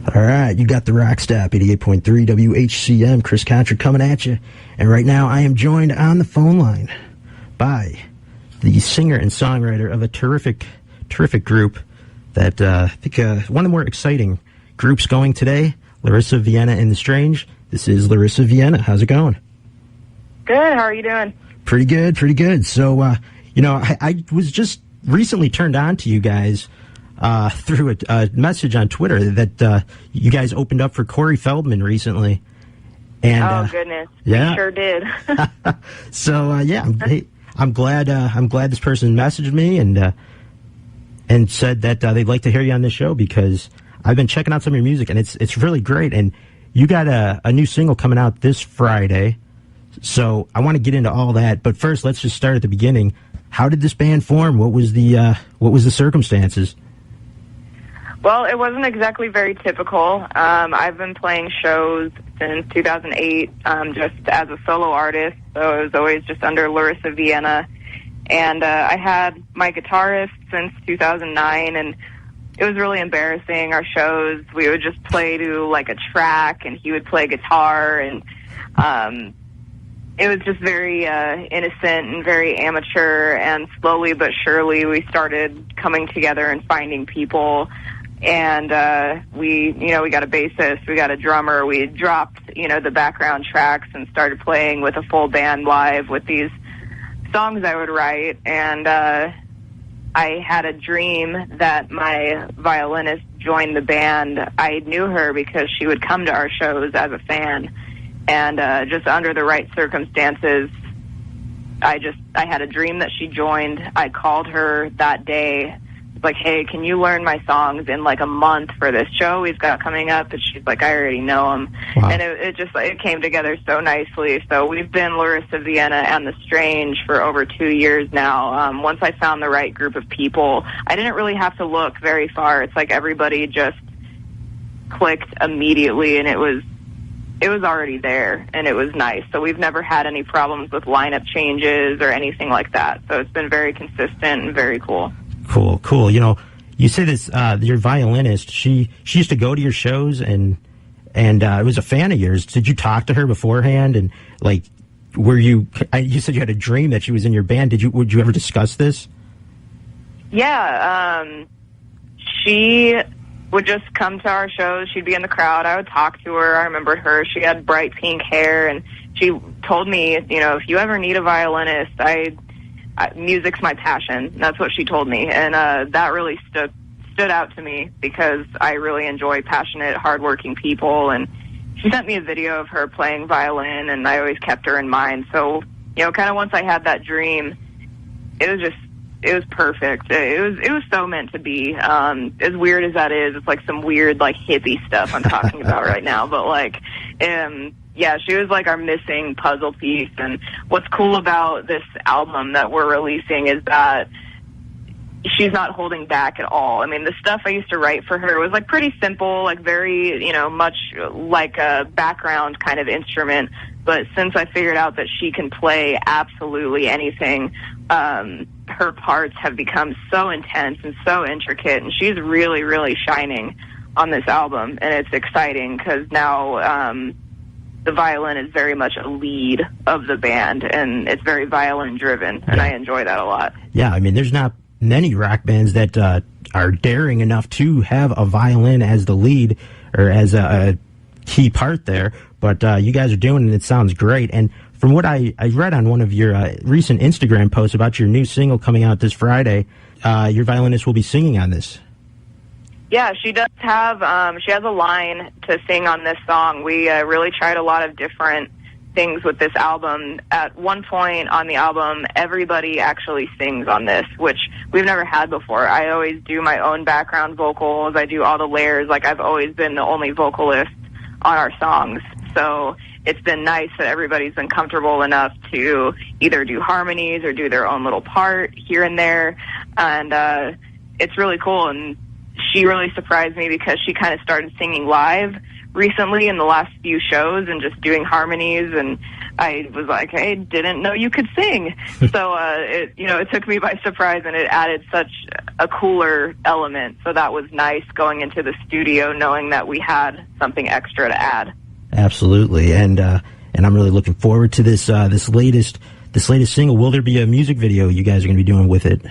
All right, you got the RockStop 88.3 WHCM, Chris Contra coming at you. And right now I am joined on the phone line by the singer and songwriter of a terrific group that I think one of the more exciting groups going today, LaRissa Vienna and the Strange. This is LaRissa Vienna. How's it going? Good. How are you doing? Pretty good. So, I was just recently turned on to you guys through a message on Twitter that you guys opened up for Corey Feldman recently. And, oh goodness, yeah, we sure did. So I'm glad this person messaged me and said that they'd like to hear you on this show because I've been checking out some of your music and it's really great. And you got a new single coming out this Friday, so I want to get into all that. But first, let's just start at the beginning. How did this band form? What was the circumstances? Well, it wasn't exactly very typical. I've been playing shows since 2008, just as a solo artist, so it was always just under LaRissa Vienna. And I had my guitarist since 2009, and it was really embarrassing. Our shows, we would just play to like a track, and he would play guitar, and it was just very innocent and very amateur. And slowly but surely, we started coming together and finding people. And we got a bassist, we got a drummer, we dropped, the background tracks and started playing with a full band live with these songs I would write. And I had a dream that my violinist joined the band. I knew her because she would come to our shows as a fan. And just under the right circumstances, I had a dream that she joined. I called her that day, like, hey, can you learn my songs in like a month for this show we've got coming up? And she's like, I already know them. Wow. And it came together so nicely. So we've been LaRissa Vienna and the Strange for over 2 years now. Once I found the right group of people, I didn't really have to look very far. It's like everybody just clicked immediately, and it was already there, and it was nice. So we've never had any problems with lineup changes or anything like that. So it's been very consistent and very cool. Cool. You say this, your violinist, she used to go to your shows and was a fan of yours. Did you talk to her beforehand? And like, you said you had a dream that she was in your band. Would you ever discuss this? Yeah. She would just come to our shows. She'd be in the crowd. I would talk to her. I remembered her. She had bright pink hair, and she told me, if you ever need a violinist, music's my passion. That's what she told me, and that really stood out to me because I really enjoy passionate, hardworking people. And she sent me a video of her playing violin, and I always kept her in mind. So, kind of once I had that dream, it was perfect. It was so meant to be. As weird as that is, it's like some weird like hippie stuff I'm talking about right now, but like, yeah, she was like our missing puzzle piece. And what's cool about this album that we're releasing is that she's not holding back at all. I mean, the stuff I used to write for her was like pretty simple, like very, much like a background kind of instrument. But since I figured out that she can play absolutely anything, her parts have become so intense and so intricate, and she's really, really shining on this album. And it's exciting because now the violin is very much a lead of the band, and it's very violin-driven, and I enjoy that a lot. Yeah, I mean, there's not many rock bands that are daring enough to have a violin as the lead or as a key part there, but you guys are doing it. It sounds great. And from what I read on one of your recent Instagram posts about your new single coming out this Friday, your violinist will be singing on this. Yeah, she does have, she has a line to sing on this song. We really tried a lot of different things with this album. At one point on the album, everybody actually sings on this, which we've never had before. I always do my own background vocals. I do all the layers. Like, I've always been the only vocalist on our songs. So it's been nice that everybody's been comfortable enough to either do harmonies or do their own little part here and there. And it's really cool. And she really surprised me because she kind of started singing live recently in the last few shows and just doing harmonies, and I was like, hey, didn't know you could sing. So it took me by surprise, and it added such a cooler element. So that was nice going into the studio knowing that we had something extra to add. Absolutely, and I'm really looking forward to this latest single. Will there be a music video you guys are going to be doing with it?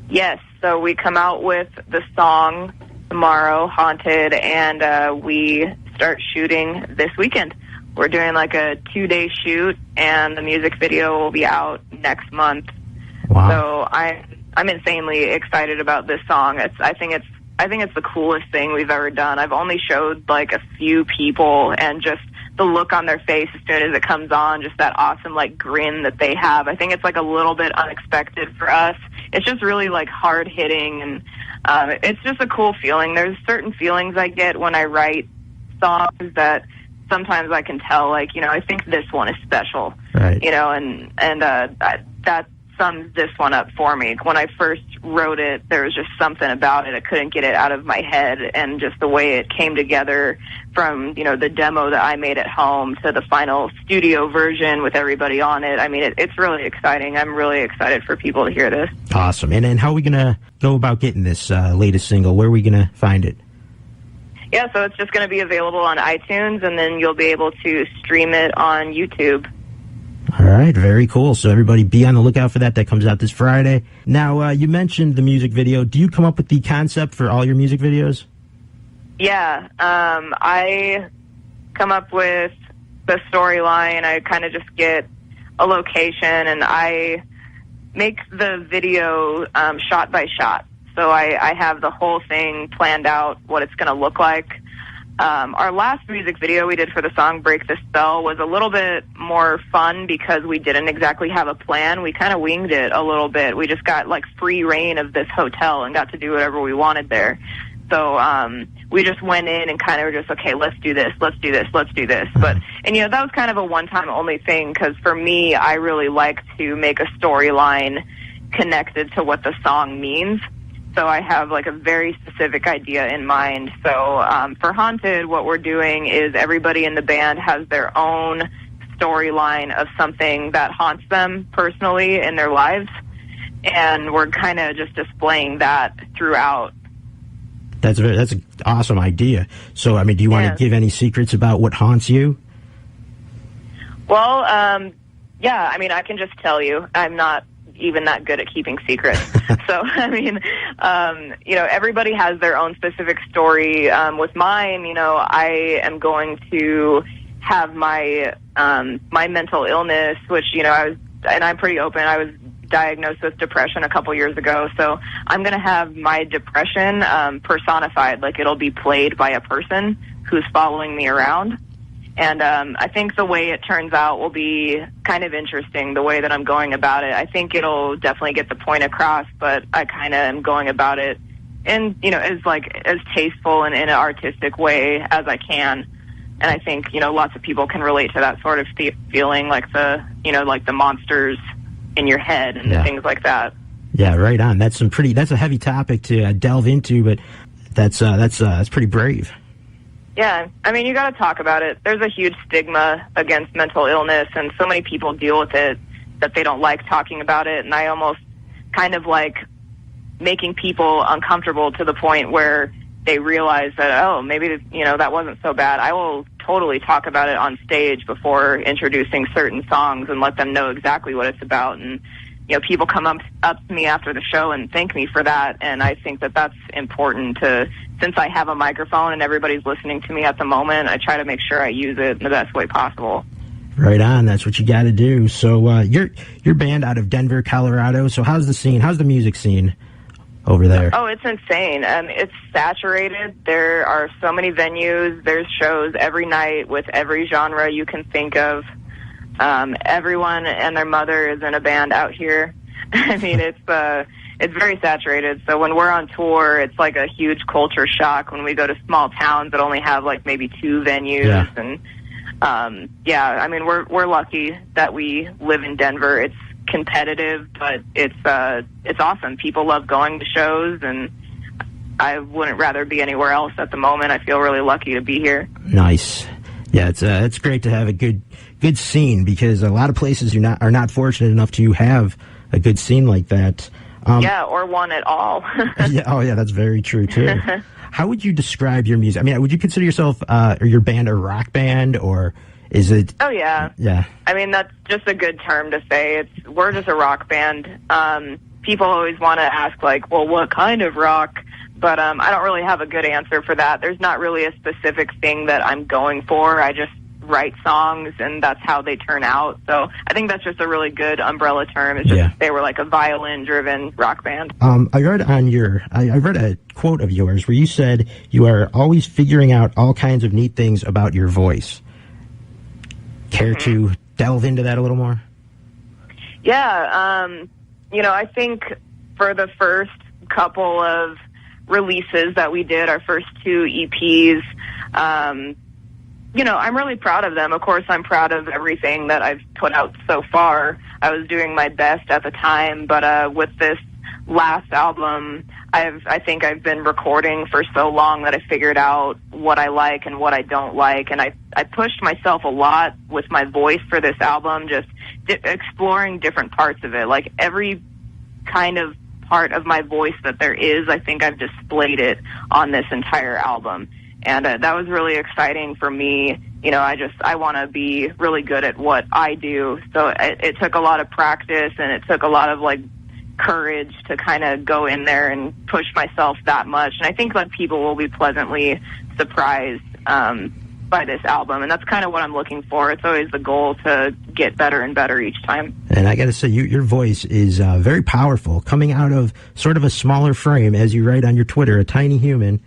Yes, so we come out with the song tomorrow, Haunted, and we start shooting this weekend. We're doing like a 2-day shoot, and the music video will be out next month. Wow. So I'm insanely excited about this song. I think it's the coolest thing we've ever done. I've only showed like a few people, and just the look on their face as soon as it comes on, just that awesome like grin that they have. I think it's like a little bit unexpected for us. It's just really like hard hitting, and it's just a cool feeling. There's certain feelings I get when I write songs that sometimes I can tell, like, you know, I think this one is special, right? You know, and that sums this one up for me. When I first wrote it, there was just something about it. I couldn't get it out of my head, and just the way it came together from, you know, the demo that I made at home to the final studio version with everybody on it. I mean, it's really exciting. I'm really excited for people to hear this. Awesome. And then how are we going to go about getting this latest single? Where are we going to find it? Yeah, so it's just going to be available on iTunes, and then you'll be able to stream it on YouTube. All right, very cool. So everybody be on the lookout for that. That comes out this Friday. Now, you mentioned the music video. Do you come up with the concept for all your music videos? Yeah, I come up with the storyline. I kind of just get a location, and I make the video shot by shot. So I have the whole thing planned out, what it's going to look like. Our last music video we did for the song Break the Spell was a little bit more fun because we didn't exactly have a plan. We kind of winged it a little bit. We just got like free reign of this hotel and got to do whatever we wanted there. So we just went in and kind of were just, okay, let's do this, let's do this, let's do this. But, and, you know, that was kind of a one-time only thing, because for me, I really like to make a storyline connected to what the song means. So I have like a very specific idea in mind. So for Haunted, what we're doing is everybody in the band has their own storyline of something that haunts them personally in their lives. And we're kind of just displaying that throughout. That's an awesome idea. So, I mean, do you want to give any secrets about what haunts you? Well, yeah, I mean, I can just tell you. I'm not even that good at keeping secrets. So, I mean, you know, everybody has their own specific story. With mine, you know, I am going to have my my mental illness, which, you know, I'm pretty open. I was diagnosed with depression a couple years ago, so I'm going to have my depression personified, like it'll be played by a person who's following me around. And I think the way it turns out will be kind of interesting, the way that I'm going about it. I think it'll definitely get the point across, but I kind of am going about it in, you know, as tasteful and in an artistic way as I can. And I think, you know, lots of people can relate to that sort of feeling, like the monsters in your head and things like that. Yeah, right on. That's a heavy topic to delve into, but that's pretty brave. Yeah, I mean, you got to talk about it. There's a huge stigma against mental illness, and so many people deal with it that they don't like talking about it. And I almost kind of like making people uncomfortable to the point where they realize that, oh, maybe, you know, that wasn't so bad. I will totally talk about it on stage before introducing certain songs and let them know exactly what it's about. And, you know, people come up to me after the show and thank me for that. And I think that that's important to, since I have a microphone and everybody's listening to me at the moment, I try to make sure I use it in the best way possible. Right on. That's what you got to do. So your band out of Denver, Colorado. So how's the scene? How's the music scene over there? Oh, it's insane. It's saturated. There are so many venues. There's shows every night with every genre you can think of. Everyone and their mother is in a band out here. I mean, it's very saturated. So when we're on tour, it's like a huge culture shock when we go to small towns that only have like maybe 2 venues. Yeah. And I mean, we're lucky that we live in Denver. It's competitive, but it's awesome. People love going to shows, and I wouldn't rather be anywhere else at the moment. I feel really lucky to be here. Nice. Yeah, it's great to have a good scene, because a lot of places are not fortunate enough to have a good scene like that. Yeah, or one at all. Yeah. Oh, yeah, that's very true, too. How would you describe your music? I mean, would you consider yourself or your band a rock band, or is it? Oh, yeah. Yeah. I mean, that's just a good term to say. We're just a rock band. People always want to ask, like, well, what kind of rock? But I don't really have a good answer for that. There's not really a specific thing that I'm going for. I just write songs, and that's how they turn out. So I think that's just a really good umbrella term. It's just they were like a violin-driven rock band. I read a quote of yours where you said you are always figuring out all kinds of neat things about your voice. Care to delve into that a little more? Yeah, I think for the first couple of releases that we did, our first 2 EPs, I'm really proud of them. Of course, I'm proud of everything that I've put out so far. I was doing my best at the time, but with this last album, I think I've been recording for so long that I figured out what I like and what I don't like, and I pushed myself a lot with my voice for this album, just exploring different parts of it. Like every kind of part of my voice that there is, I think I've displayed it on this entire album. And that was really exciting for me. I want to be really good at what I do. So it took a lot of practice, and it took a lot of courage to kind of go in there and push myself that much. And I think people will be pleasantly surprised by this album. And that's kind of what I'm looking for. It's always the goal to get better and better each time. And I got to say, your voice is very powerful, coming out of sort of a smaller frame, as you write on your Twitter, a tiny human.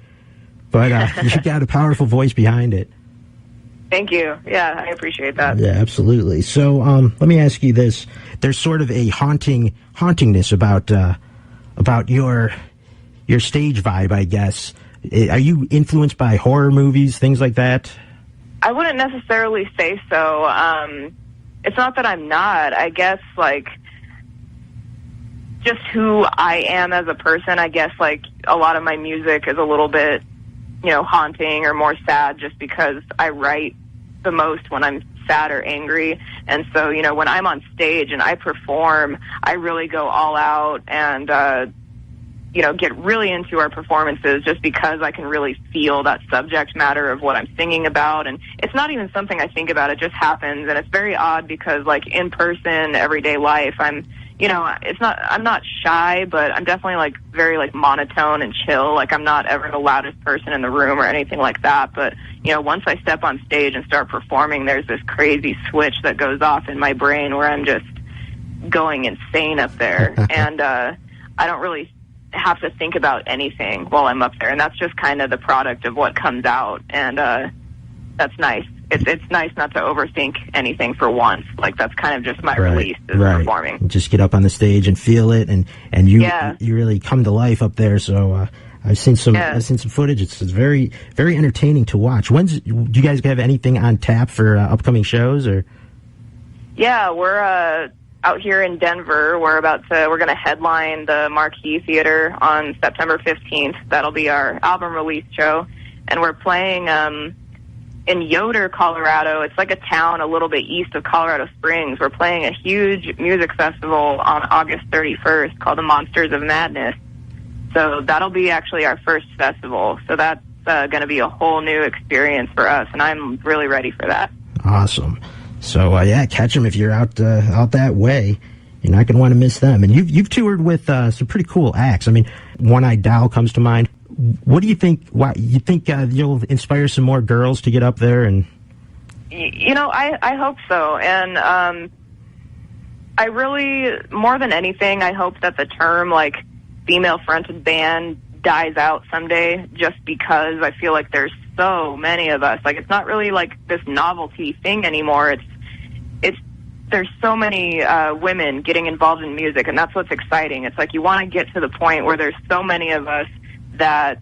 But you got a powerful voice behind it. Thank you. Yeah, I appreciate that. Yeah, absolutely. So let me ask you this. There's sort of a hauntingness about your stage vibe, I guess. Are you influenced by horror movies, things like that? I wouldn't necessarily say so. It's not that I'm not. I guess, just who I am as a person, I guess, a lot of my music is a little bit haunting or more sad, just because I write the most when I'm sad or angry. And so, when I'm on stage and I perform, I really go all out and, get really into our performances, just because I can really feel that subject matter of what I'm singing about. And it's not even something I think about. It just happens. And it's very odd because, in person, everyday life, I'm not shy, but I'm definitely very monotone and chill. I'm not ever the loudest person in the room or anything like that. But, once I step on stage and start performing, there's this crazy switch that goes off in my brain where I'm just going insane up there. And I don't really have to think about anything while I'm up there. And that's just kind of the product of what comes out. And that's nice. It's nice not to overthink anything for once. That's kind of just my release is performing. Just get up on the stage and feel it, and you really come to life up there. So I've seen some footage. It's very, very entertaining to watch. Do you guys have anything on tap for upcoming shows? Or yeah, we're out here in Denver. We're going to headline the Marquee Theater on September 15th. That'll be our album release show, and we're playing in Yoder, Colorado. It's like a town a little bit east of Colorado Springs. We're playing a huge music festival on August 31st called the Monsters of Madness. So that'll be actually our first festival. So that's going to be a whole new experience for us, and I'm really ready for that. Awesome. So catch them if you're out that way. You're not going to want to miss them. And you've toured with some pretty cool acts. I mean, One Eyed Doll comes to mind. What do you think? You think you'll inspire some more girls to get up there? And I hope so. And I really, more than anything, I hope that the term female-fronted band dies out someday, just because I feel like there's so many of us. It's not really this novelty thing anymore. There's so many women getting involved in music, and that's what's exciting. It's you want to get to the point where there's so many of us that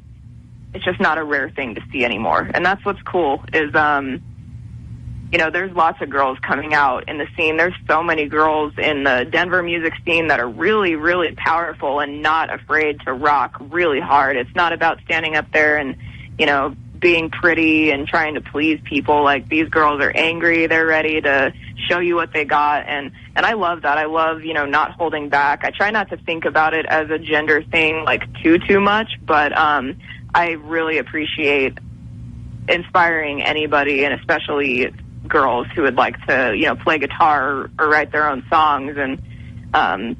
it's just not a rare thing to see anymore. And that's what's cool is, there's lots of girls coming out in the scene. There's so many girls in the Denver music scene that are really, really powerful and not afraid to rock really hard. It's not about standing up there and, being pretty and trying to please people. Like, these girls are angry, they're ready to show you what they got, and I love that. I love, you know, not holding back. I try not to think about it as a gender thing, like, too much, but I really appreciate inspiring anybody, and especially girls who would like to, you know, play guitar or write their own songs. And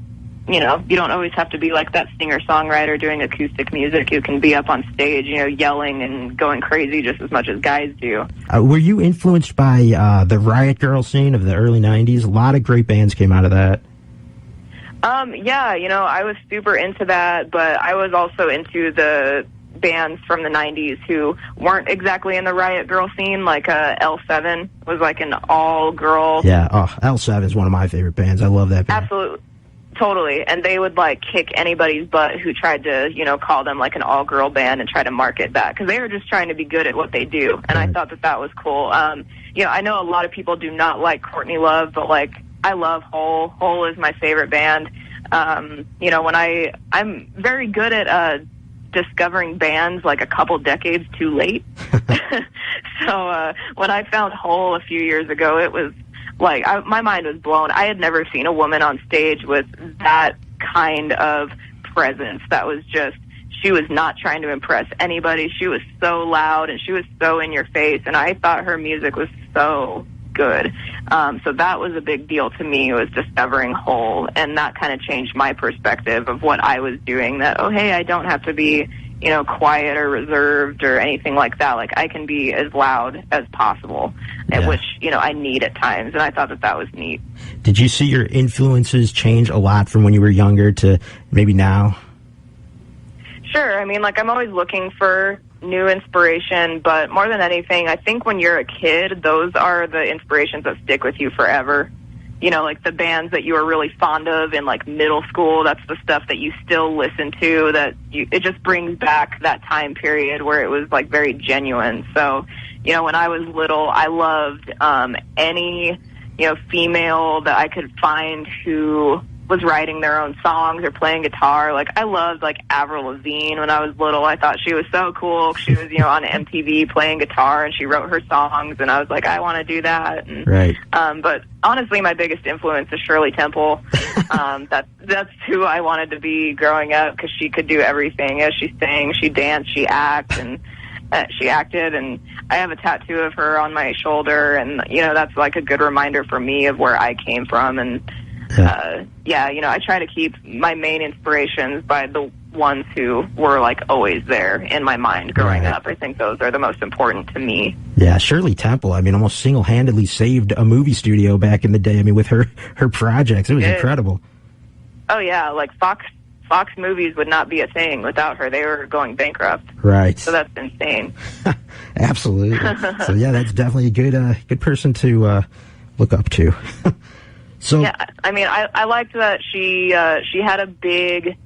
you know, you don't always have to be like that singer-songwriter doing acoustic music. You can be up on stage, you know, yelling and going crazy just as much as guys do. Were you influenced by the Riot girl scene of the early 90s? A lot of great bands came out of that. Yeah, you know, I was super into that, but I was also into the bands from the 90s who weren't exactly in the Riot girl scene. Like L7 was like an all-girl. Yeah, L7 is one of my favorite bands. I love that band. Absolutely. Totally, and they would, like, kick anybody's butt who tried to, you know, call them, like, an all-girl band and try to market that, because they were just trying to be good at what they do, and I thought that that was cool. You know, I know a lot of people do not like Courtney Love, but, like, I love Hole. Hole is my favorite band. You know, I'm very good at discovering bands, like, a couple decades too late. So when I found Hole a few years ago, it was like, my mind was blown. I had never seen a woman on stage with that kind of presence. That was just, she was not trying to impress anybody. She was so loud, and she was so in your face, and I thought her music was so good. So that was a big deal to me, was discovering Hole, and that kind of changed my perspective of what I was doing, that, oh, hey, I don't have to be, you know, quiet or reserved or anything like that. Like, I can be as loud as possible, which, you know, I need at times, and I thought that that was neat. Did you see your influences change a lot from when you were younger to maybe now? Sure. I mean, like, I'm always looking for new inspiration, but more than anything, I think when you're a kid, those are the inspirations that stick with you forever. You know, like the bands that you were really fond of in, like, middle school, that's the stuff that you still listen to, it just brings back that time period where it was, like, very genuine. So, you know, when I was little, I loved any, you know, female that I could find who was writing their own songs or playing guitar. Like, I loved, like, Avril Lavigne when I was little. I thought she was so cool. She was, you know, on MTV playing guitar, and she wrote her songs, and I was like, I want to do that. And, right. But honestly, my biggest influence is Shirley Temple. That's who I wanted to be growing up, because she could do everything. As she sang, she danced, she acted, and I have a tattoo of her on my shoulder, and, you know, that's like a good reminder for me of where I came from. And yeah, you know, I try to keep my main inspirations by the ones who were, like, always there in my mind growing up. I think those are the most important to me. Yeah, Shirley Temple, I mean, almost single-handedly saved a movie studio back in the day. I mean, with her projects, it was incredible. Oh, yeah, like, Fox movies would not be a thing without her. They were going bankrupt. Right. So that's insane. Absolutely. So, yeah, that's definitely a good person to look up to. So, yeah, I mean, I liked that she had a big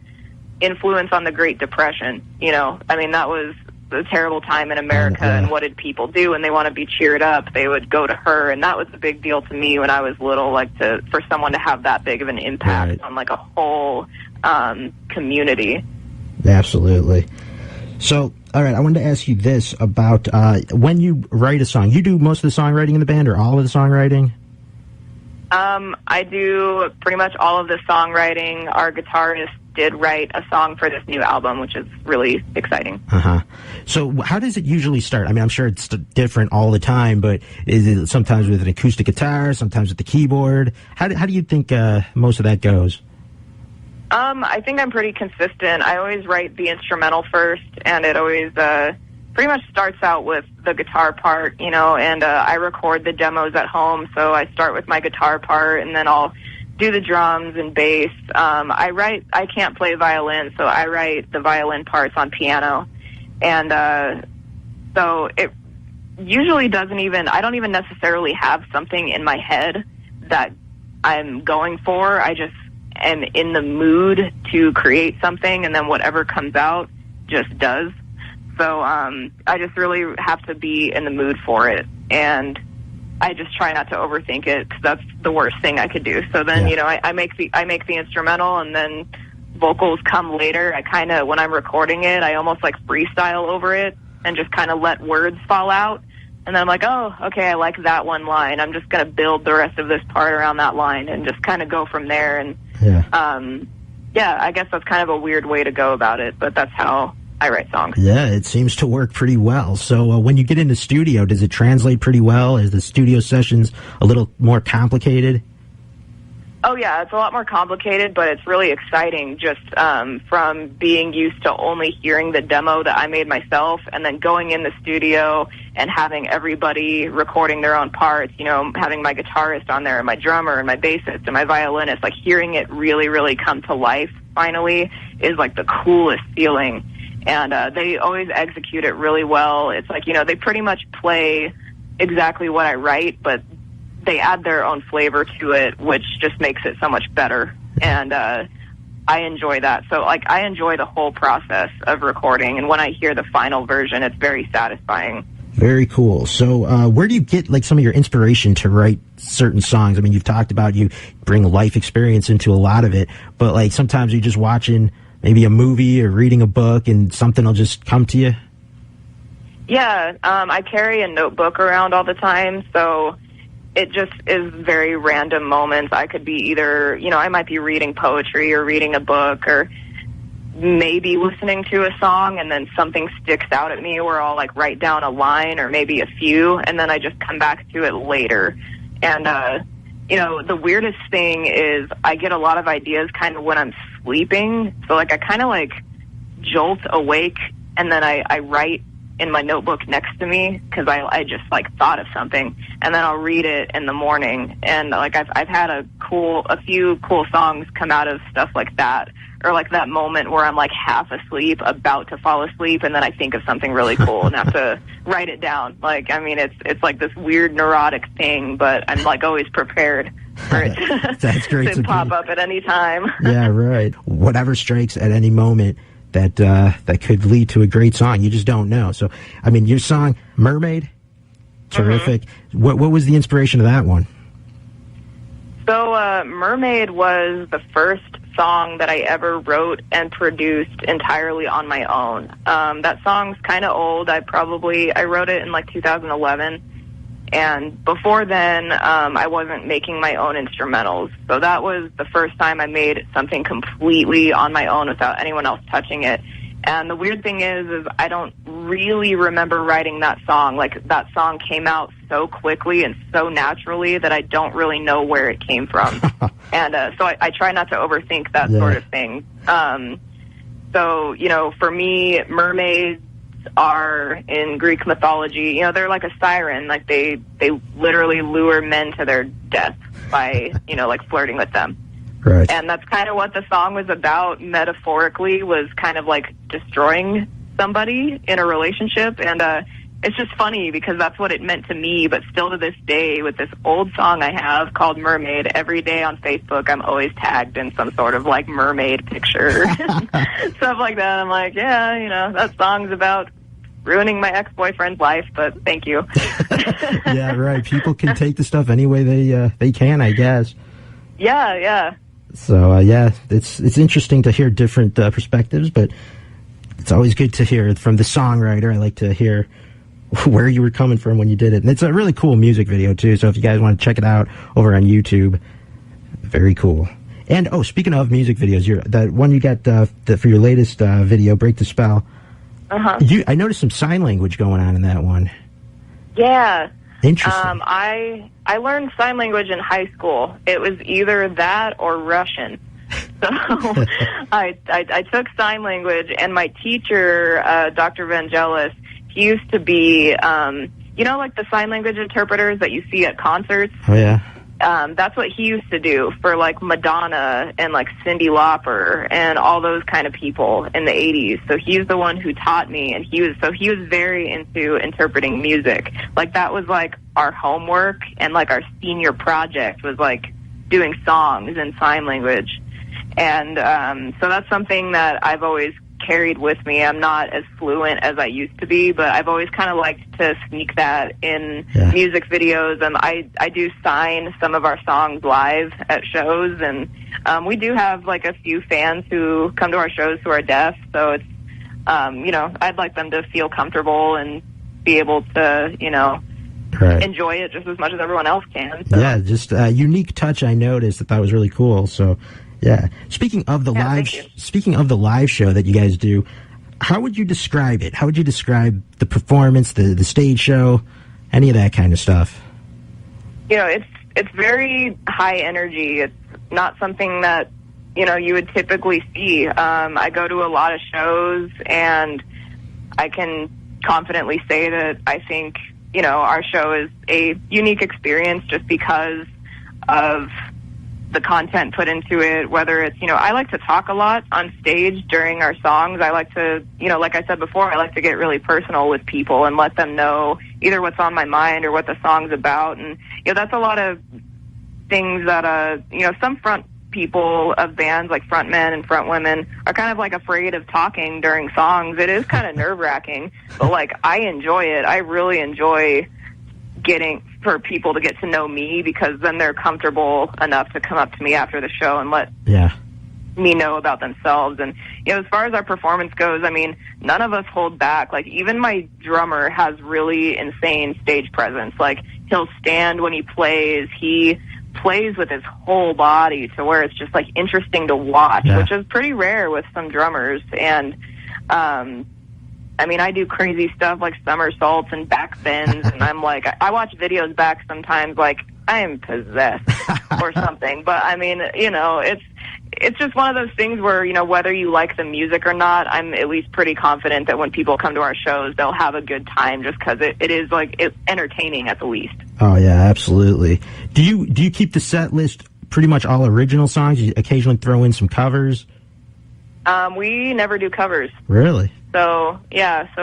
influence on the Great Depression. You know, I mean, that was a terrible time in America, and what did people do when they want to be cheered up? They would go to her, and that was a big deal to me when I was little, like, for someone to have that big of an impact on, like, a whole community. Absolutely. So, all right, I wanted to ask you this about when you write a song. You do most of the songwriting in the band, or all of the songwriting? I do pretty much all of the songwriting. Our guitarist did write a song for this new album, which is really exciting. So how does it usually start? I mean, I'm sure it's different all the time, but is it sometimes with an acoustic guitar, sometimes with the keyboard? How do you think most of that goes? I think I'm pretty consistent. I always write the instrumental first, and it always pretty much starts out with the guitar part, you know, and I record the demos at home, so I start with my guitar part, and then I'll do the drums and bass. I can't play violin, so I write the violin parts on piano, and so it usually I don't even necessarily have something in my head that I'm going for. I just am in the mood to create something, and then whatever comes out just does. So I just really have to be in the mood for it, and I just try not to overthink it, because that's the worst thing I could do. So then, you know, I make the instrumental, and then vocals come later. I kind of, when I'm recording it, I almost like freestyle over it. and just kind of let words fall out. And then I'm like, oh, okay, I like that one line. I'm just going to build the rest of this part around that line and just kind of go from there. And, I guess that's kind of a weird way to go about it, but that's how I write songs. Yeah, it seems to work pretty well. So when you get in the studio, does it translate pretty well? Is the studio sessions a little more complicated? Oh, yeah, it's a lot more complicated, but it's really exciting just from being used to only hearing the demo that I made myself and then going in the studio and having everybody recording their own parts, you know, having my guitarist on there and my drummer and my bassist and my violinist, like hearing it really, really come to life finally is like the coolest feeling. And they always execute it really well. It's like, you know, they pretty much play exactly what I write, but they add their own flavor to it, which just makes it so much better. And I enjoy that. So, like, I enjoy the whole process of recording. And when I hear the final version, it's very satisfying. Very cool. So where do you get, like, some of your inspiration to write certain songs? I mean, you've talked about you bring life experience into a lot of it, but, like, sometimes you're just watching maybe a movie or reading a book and something will just come to you? Yeah, I carry a notebook around all the time, so it just is very random moments. I could be either, you know, I might be reading poetry or reading a book or maybe listening to a song and then something sticks out at me where I'll like write down a line or maybe a few and then I just come back to it later. And, you know, the weirdest thing is I get a lot of ideas kind of when I'm sleeping. So like I kind of like jolt awake and then I write in my notebook next to me because I just like thought of something and then I'll read it in the morning. And like I've had a few cool songs come out of stuff like that, or like that moment where I'm like half asleep, about to fall asleep, and then I think of something really cool and have to write it down. Like, I mean, it's like this weird neurotic thing, but I'm like always prepared for it That's great to pop up at any time. Yeah, right. Whatever strikes at any moment that could lead to a great song. You just don't know. So, I mean, your song Mermaid, terrific. Mm-hmm. What was the inspiration of that one? So, Mermaid was the first song that I ever wrote and produced entirely on my own. That song's kind of old. I wrote it in like 2011. And before then, I wasn't making my own instrumentals. So that was the first time I made something completely on my own without anyone else touching it. And the weird thing is I don't really remember writing that song. Like, that song came out so quickly and so naturally that I don't really know where it came from. And so I try not to overthink that sort of thing. So, you know, for me, mermaids are in Greek mythology, you know, they're like a siren. Like they literally lure men to their death by, you know, like flirting with them. Right. And that's kind of what the song was about, metaphorically, was kind of like destroying somebody in a relationship. And it's just funny because that's what it meant to me. But still to this day, with this old song I have called Mermaid, every day on Facebook I'm always tagged in some sort of like mermaid picture. Stuff like that. I'm like, yeah, you know, that song's about ruining my ex-boyfriend's life, but thank you. Yeah, right. People can take the stuff any way they can, I guess. Yeah, yeah. So, yeah, it's interesting to hear different perspectives, but it's always good to hear from the songwriter. I like to hear where you were coming from when you did it. And it's a really cool music video, too, so if you guys want to check it out over on YouTube, very cool. And, oh, speaking of music videos, that one you got for your latest video, Break the Spell, I noticed some sign language going on in that one. Yeah. Interesting. I learned sign language in high school. It was either that or Russian. So I took sign language, and my teacher, Dr. Vangelis, he used to be, you know, like the sign language interpreters that you see at concerts? Oh, yeah. That's what he used to do for, like, Madonna and, like, Cyndi Lauper and all those kind of people in the 80s. So he's the one who taught me, and he was very into interpreting music. Like, that was, like, our homework, and, like, our senior project was, like, doing songs in sign language. And so that's something that I've always carried with me. I'm not as fluent as I used to be, but I've always kind of liked to sneak that in music videos. And I do sign some of our songs live at shows, and we do have like a few fans who come to our shows who are deaf, so it's I'd like them to feel comfortable and be able to, enjoy it just as much as everyone else can. So. Yeah, just a unique touch I noticed that was really cool. So, yeah. Speaking of the live show that you guys do, how would you describe it? How would you describe the performance, the stage show, any of that kind of stuff? It's very high energy. It's not something that, you would typically see. I go to a lot of shows, and I can confidently say that I think, our show is a unique experience just because of the content put into it, whether it's, I like to talk a lot on stage during our songs. I like to, like I said before, I like to get really personal with people and let them know either what's on my mind or what the song's about. And, that's a lot of things that, some front people of bands, like frontmen and frontwomen, are kind of like afraid of talking during songs. It is kind of nerve-wracking, but like I enjoy it. I really enjoy getting for people to get to know me, because then they're comfortable enough to come up to me after the show and let me know about themselves. And as far as our performance goes, I mean, none of us hold back. Like, even my drummer has really insane stage presence. Like, he'll stand when he plays. He plays with his whole body to where it's just like interesting to watch, which is pretty rare with some drummers. And I mean, I do crazy stuff like somersaults and back bends, and I'm like, I watch videos back sometimes like I am possessed or something. But I mean, it's just one of those things where, whether you like the music or not, I'm at least pretty confident that when people come to our shows, they'll have a good time, just because it is like it's entertaining at the least. Oh yeah, absolutely. Do you keep the set list pretty much all original songs? You occasionally throw in some covers? We never do covers. Really? So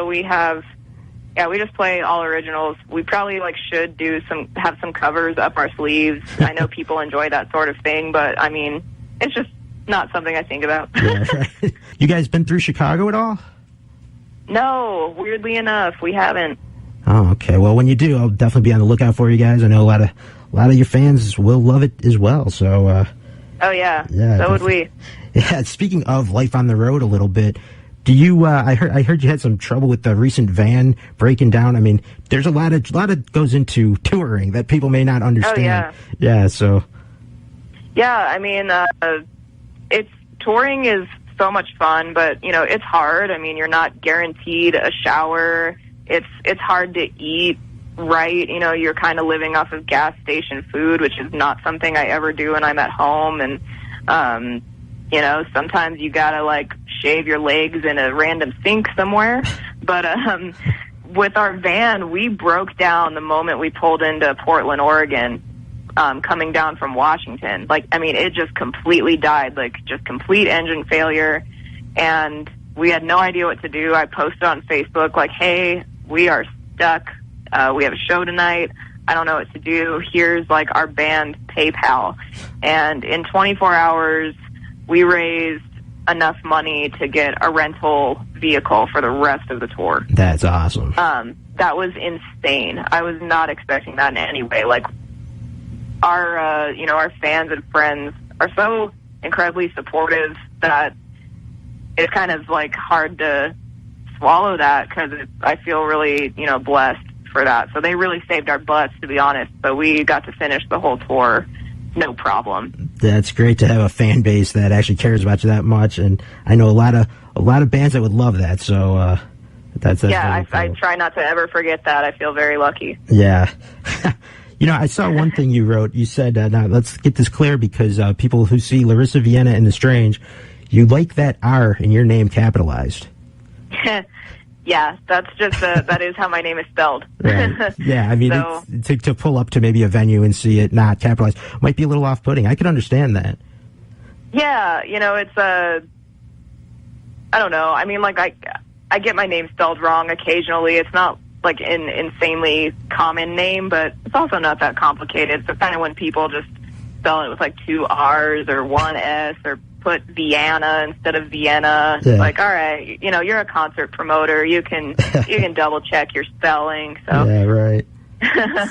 we have, we just play all originals. We probably should have some covers up our sleeves. I know people enjoy that sort of thing, but I mean, it's just not something I think about. Yeah, right. You guys been through Chicago at all? No, weirdly enough, we haven't. Oh, okay. Well, when you do, I'll definitely be on the lookout for you guys. I know a lot of your fans will love it as well. So. Oh yeah. So would we. Yeah. Speaking of life on the road a little bit, do you? I heard you had some trouble with the recent van breaking down. I mean, there's a lot of goes into touring that people may not understand. Oh yeah. Yeah. So. Yeah, I mean, touring is so much fun, but it's hard. I mean, you're not guaranteed a shower. It's hard to eat right. You're kind of living off of gas station food, which is not something I ever do when I'm at home. And sometimes you gotta shave your legs in a random sink somewhere. But with our van, we broke down the moment we pulled into Portland, Oregon. Coming down from Washington. It just completely died, just complete engine failure, and we had no idea what to do. I posted on Facebook, hey, we are stuck. We have a show tonight. I don't know what to do. Here's, our band PayPal. And in 24 hours, we raised enough money to get a rental vehicle for the rest of the tour. That's awesome. That was insane. I was not expecting that in any way. Our fans and friends are so incredibly supportive that it's kind of hard to swallow that, because I feel really blessed for that. So they really saved our butts, to be honest. But we got to finish the whole tour no problem. That's great to have a fan base that actually cares about you that much, and I know a lot of bands that would love that. So that's yeah. I try not to ever forget that. I feel very lucky. Yeah. I saw one thing you wrote. You said, now let's get this clear, because people who see LaRissa Vienna in The Strange, you like that R in your name capitalized. Yeah, that's just, that is how my name is spelled. Right. Yeah, I mean, so, to pull up to maybe a venue and see it not capitalized might be a little off-putting. I can understand that. Yeah, it's I don't know. I mean, I get my name spelled wrong occasionally. It's not an insanely common name, but it's also not that complicated. So kind of when people just spell it with 2 R's or 1 S, or put Vienna instead of Vienna, yeah. All right, you're a concert promoter. You can double check your spelling. So yeah, right.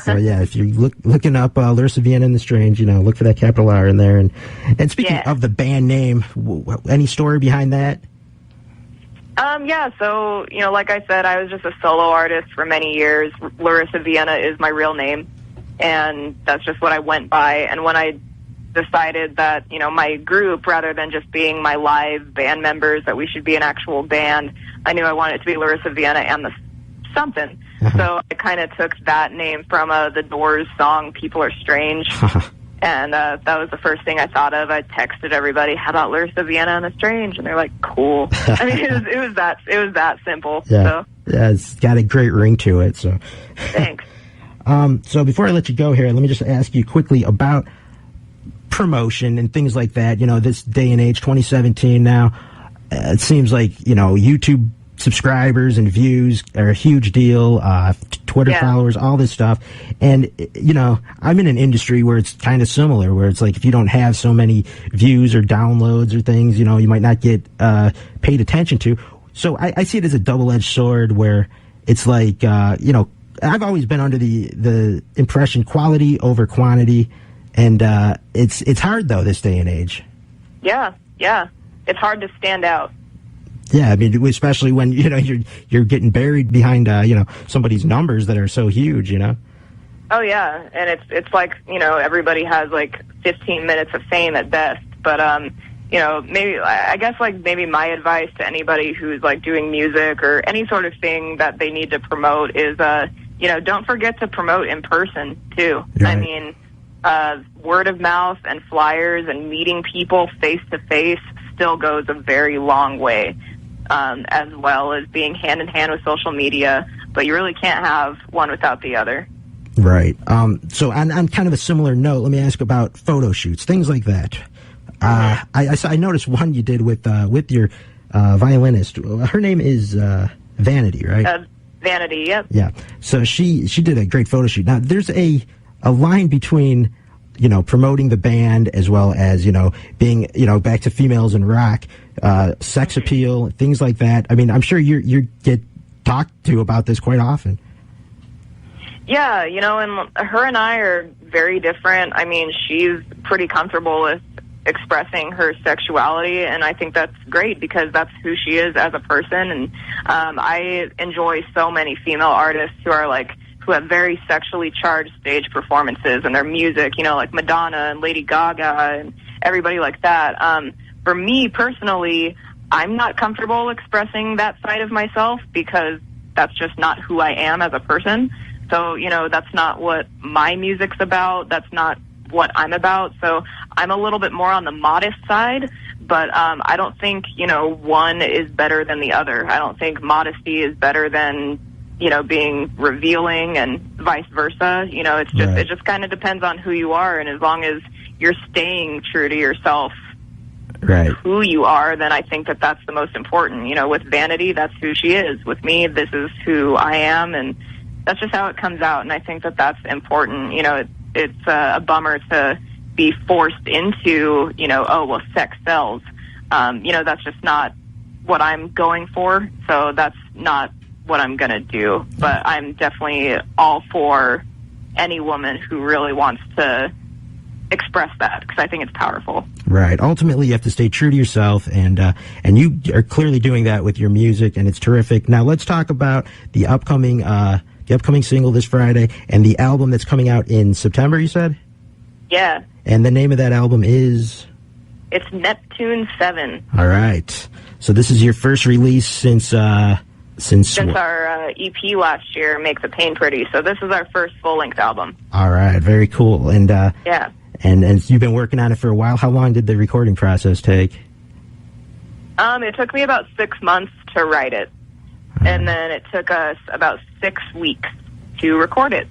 So yeah, if you're looking up LaRissa Vienna in The Strange, look for that capital R in there. And speaking of the band name, any story behind that? Yeah, so, like I said, I was just a solo artist for many years. LaRissa Vienna is my real name, and that's just what I went by. And when I decided that, my group, rather than just being my live band members, that we should be an actual band, I knew I wanted it to be LaRissa Vienna and the something. So I kind of took that name from the Doors song, People Are Strange. And that was the first thing I thought of. I texted everybody, "How about LaRissa Vienna and the Strange?" And they're like, "Cool." I mean, it was that simple. Yeah, so. Yeah, it's got a great ring to it. So, thanks. So before I let you go here, let me just ask you quickly about promotion and things like that. This day and age, 2017 now, it seems like YouTube subscribers and views are a huge deal. Twitter followers, all this stuff. And, I'm in an industry where it's kind of similar, where it's like if you don't have so many views or downloads or things, you might not get paid attention to. So I see it as a double-edged sword where it's like, I've always been under the impression quality over quantity. And it's hard, though, this day and age. Yeah. It's hard to stand out. Yeah, I mean, especially when, you're getting buried behind, somebody's numbers that are so huge, Oh, yeah. And it's like, everybody has like 15 minutes of fame at best. But, maybe my advice to anybody who's like doing music or any sort of thing that they need to promote is, don't forget to promote in person, too. Right. I mean, word of mouth and flyers and meeting people face to face still goes a very long way. As well as being hand in hand with social media, but you really can't have one without the other. Right. So on kind of a similar note, let me ask about photo shoots, things like that. I noticed one you did with your violinist. Her name is Vanity, right? Vanity, yep. Yeah. So she did a great photo shoot. Now, there's a line between promoting the band as well as, being, back to females in rock, sex appeal, things like that. I mean, I'm sure you get talked to about this quite often. Yeah, and her and I are very different. I mean, she's pretty comfortable with expressing her sexuality, and I think that's great because that's who she is as a person. And I enjoy so many female artists who have very sexually charged stage performances, and their music, like Madonna and Lady Gaga and everybody like that. For me personally, I'm not comfortable expressing that side of myself because that's just not who I am as a person. So, that's not what my music's about. That's not what I'm about. So I'm a little bit more on the modest side, but I don't think, one is better than the other. I don't think modesty is better than being revealing and vice versa. It's just, right. It just kind of depends on who you are. And as long as you're staying true to yourself, right, who you are, then I think that that's the most important. With Vanity, that's who she is. With me, this is who I am. And that's just how it comes out. And I think that that's important. It's a bummer to be forced into, sex sells. That's just not what I'm going for. So that's not what I'm going to do, but I'm definitely all for any woman who really wants to express that because I think it's powerful. Right. Ultimately, you have to stay true to yourself, and you are clearly doing that with your music, and it's terrific. Now, let's talk about the upcoming single this Friday and the album that's coming out in September, you said? Yeah. And the name of that album is? It's Neptune 7. All right. So this is your first release since our EP last year, Make the Pain Pretty. So this is our first full-length album. All right, very cool. And yeah. And you've been working on it for a while. How long did the recording process take? It took me about 6 months to write it. And then it took us about 6 weeks to record it.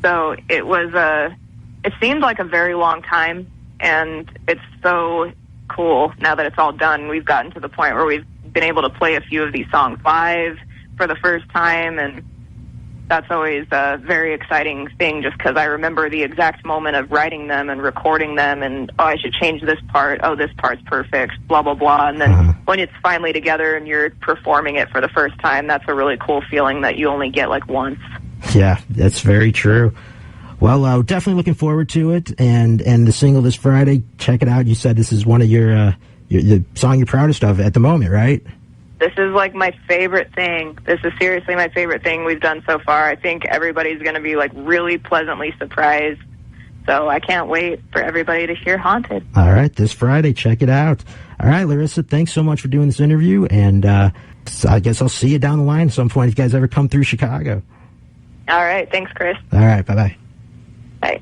So it seemed like a very long time, and it's so cool now that it's all done. We've gotten to the point where we've been able to play a few of these songs live for the first time, and that's always a very exciting thing just because I remember the exact moment of writing them and recording them and, I should change this part, this part's perfect, blah, blah, blah. And then when it's finally together and you're performing it for the first time, that's a really cool feeling that you only get once. Yeah, that's very true. Well, definitely looking forward to it, and the single this Friday, check it out. You said this is one of the song you're proudest of at the moment, right? This is like my favorite thing. This is seriously my favorite thing we've done so far. I think everybody's going to be like really pleasantly surprised. So I can't wait for everybody to hear Haunted. All right, this Friday, check it out. All right, LaRissa, thanks so much for doing this interview, and I guess I'll see you down the line at some point if you guys ever come through Chicago. All right, thanks, Chris. All right, bye-bye. Bye.